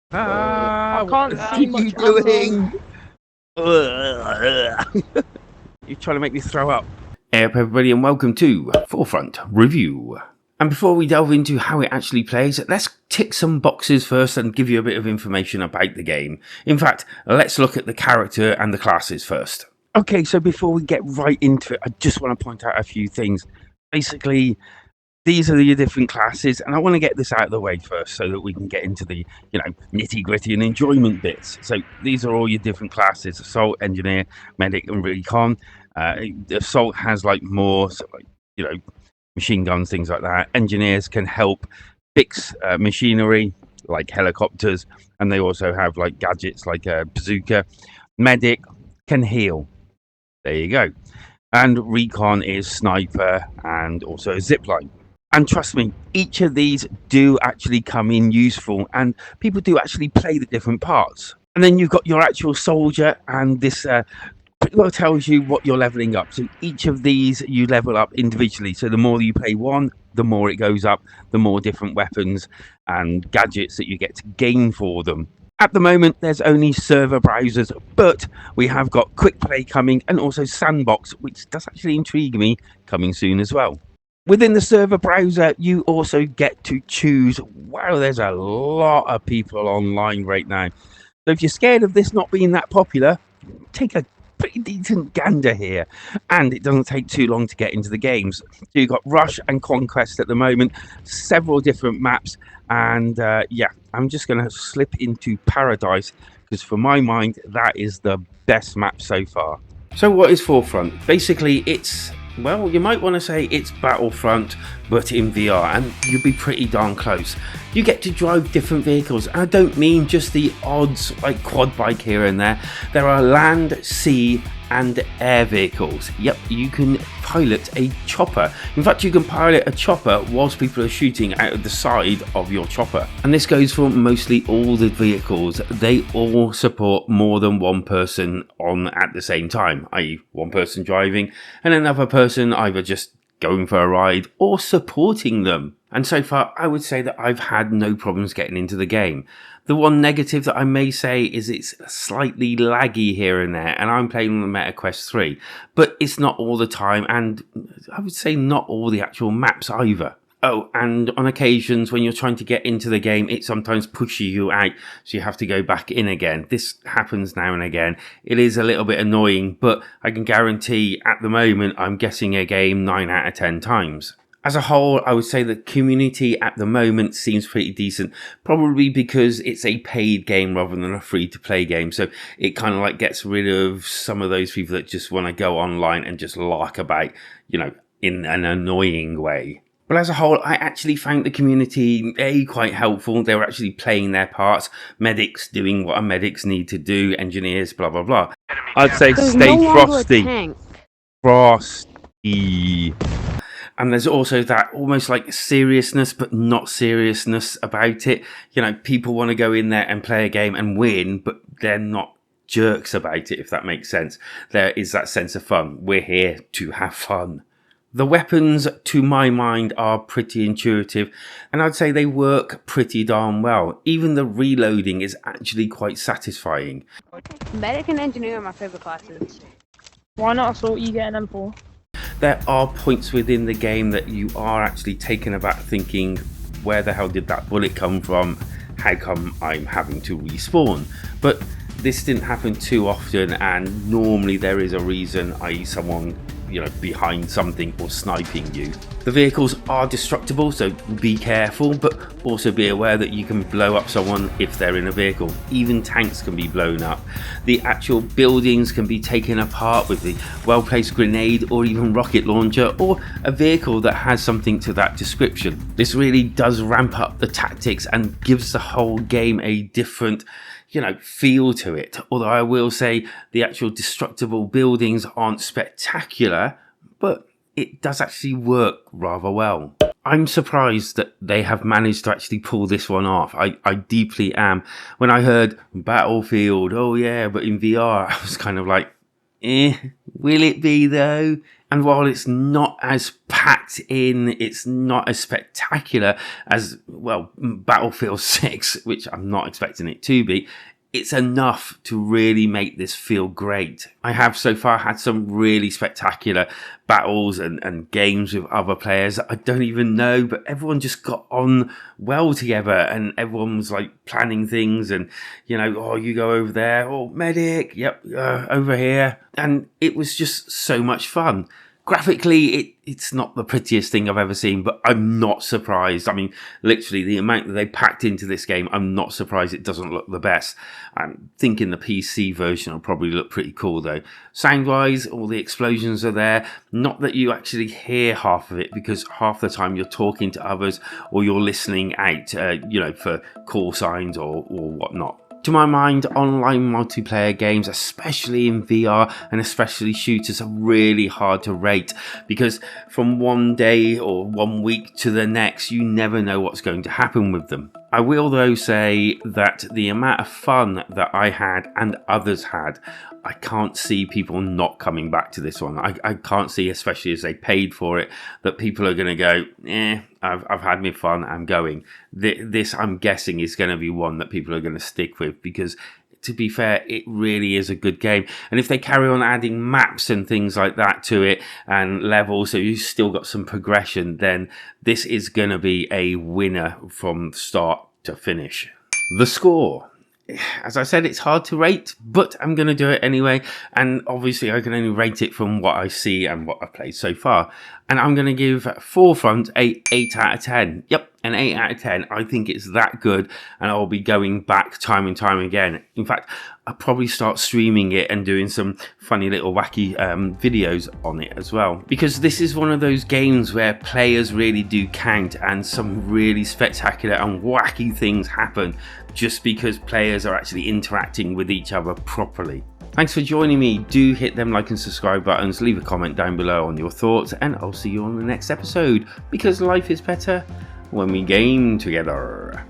I can't What see are much you ammo. doing? You're trying to make me throw up. Hey up everybody and welcome to Forefront Review. And before we delve into how it actually plays, let's tick some boxes first and give you a bit of information about the game. In fact, let's look at the character and the classes first. Okay, so before we get right into it, I just want to point out a few things. Basically, these are your different classes, and I want to get this out of the way first so that we can get into the, nitty-gritty and enjoyment bits. So these are all your different classes: Assault, Engineer, Medic, and Recon. Assault has more, machine guns, things like that. Engineers can help fix machinery, like helicopters, and they also have gadgets like a bazooka. Medic can heal. There you go. And Recon is sniper and also a zipline. And trust me, each of these do actually come in useful, and people do actually play the different parts. And then you've got your actual soldier, and this pretty well tells you what you're leveling up. So each of these you level up individually. So the more you play one, the more it goes up, the more different weapons and gadgets that you get to gain for them. At the moment, there's only server browsers, but we have got quick play coming and also sandbox, which does actually intrigue me, coming soon as well. Within the server browser, you also get to choose. Wow, there's a lot of people online right now. So if you're scared of this not being that popular, take a pretty decent gander here. And it doesn't take too long to get into the games. So you've got Rush and Conquest at the moment, several different maps. And I'm just going to slip into Paradise because for my mind, that is the best map so far. So what is Forefront? Basically it's, well, you might want to say it's Battlefront, but in VR, and you'll be pretty darn close. You get to drive different vehicles, and I don't mean just the odds like quad bike here and there. There are land, sea, and air vehicles. Yep, you can pilot a chopper. In fact, you can pilot a chopper whilst people are shooting out of the side of your chopper. And this goes for mostly all the vehicles. They all support more than one person on at the same time, i.e. one person driving and another person either just going for a ride or supporting them. And so far, I would say that I've had no problems getting into the game. The one negative that I may say is it's slightly laggy here and there, and I'm playing on the Meta Quest 3, but it's not all the time, and I would say not all the actual maps either. Oh, and on occasions when you're trying to get into the game, it sometimes pushes you out, so you have to go back in again. This happens now and again. It is a little bit annoying, but I can guarantee at the moment I'm getting a game 9 out of 10 times. As a whole, I would say the community at the moment seems pretty decent, probably because it's a paid game rather than a free-to-play game, so it kind of gets rid of some of those people that just want to go online and just lark about, in an annoying way. But as a whole, I actually found the community quite helpful. They were actually playing their parts, medics doing what medics need to do, engineers, blah, blah, blah. I'd say There's stay no longer a frosty. tank. Frosty. And there's also that almost seriousness, but not seriousness about it. People want to go in there and play a game and win, but they're not jerks about it, if that makes sense. There is that sense of fun. We're here to have fun. The weapons, to my mind, are pretty intuitive, and I'd say they work pretty darn well. Even the reloading is actually quite satisfying. Medic and Engineer are my favorite classes. Why not Assault? You get an M4. There are points within the game that you are actually taken aback thinking, where the hell did that bullet come from? How come I'm having to respawn? But this didn't happen too often, and normally there is a reason, i.e. someone behind something or sniping you. The vehicles are destructible, so be careful, but also be aware that you can blow up someone if they're in a vehicle. Even tanks can be blown up. The actual buildings can be taken apart with the well-placed grenade or even rocket launcher or a vehicle that has something to that description. This really does ramp up the tactics and gives the whole game a different feel to it. Although I will say the actual destructible buildings aren't spectacular, but it does actually work rather well. I'm surprised that they have managed to actually pull this one off. I deeply am. When I heard Battlefield, oh yeah, but in VR, I was kind of like, Will it be though? And while it's not as packed in, it's not as spectacular as, well, Battlefield 6, which I'm not expecting it to be, it's enough to really make this feel great. I have so far had some really spectacular battles and games with other players that I don't even know, but everyone just got on well together and everyone was like planning things and, you know, oh, you go over there, oh, medic, yep, over here. And it was just so much fun. Graphically, it's not the prettiest thing I've ever seen, but I'm not surprised. I mean, literally, the amount that they packed into this game, I'm not surprised it doesn't look the best. I'm thinking the PC version will probably look pretty cool, though. Sound-wise, all the explosions are there. Not that you actually hear half of it, because half the time you're talking to others or you're listening out, you know, for call signs or whatnot. To my mind, online multiplayer games, especially in VR and especially shooters, are really hard to rate because from one day or 1 week to the next, you never know what's going to happen with them. I will though say that the amount of fun that I had and others had, I can't see people not coming back to this one. I can't see, especially as they paid for it, that people are going to go, I've had my fun, I'm going. This, I'm guessing, is going to be one that people are going to stick with because, to be fair, it really is a good game. And if they carry on adding maps and things like that to it and levels, so you've still got some progression, then this is going to be a winner from start to finish. The score. As I said, it's hard to rate, but I'm going to do it anyway. And obviously, I can only rate it from what I see and what I've played so far. And I'm going to give Forefront a 8 out of 10. Yep, an 8 out of 10. I think it's that good, and I'll be going back time and time again. In fact, I'll probably start streaming it and doing some funny little wacky videos on it as well. Because this is one of those games where players really do count and some really spectacular and wacky things happen just because players are actually interacting with each other properly. Thanks for joining me. Do hit them like and subscribe buttons, leave a comment down below on your thoughts, and I'll see you on the next episode, because life is better when we game together.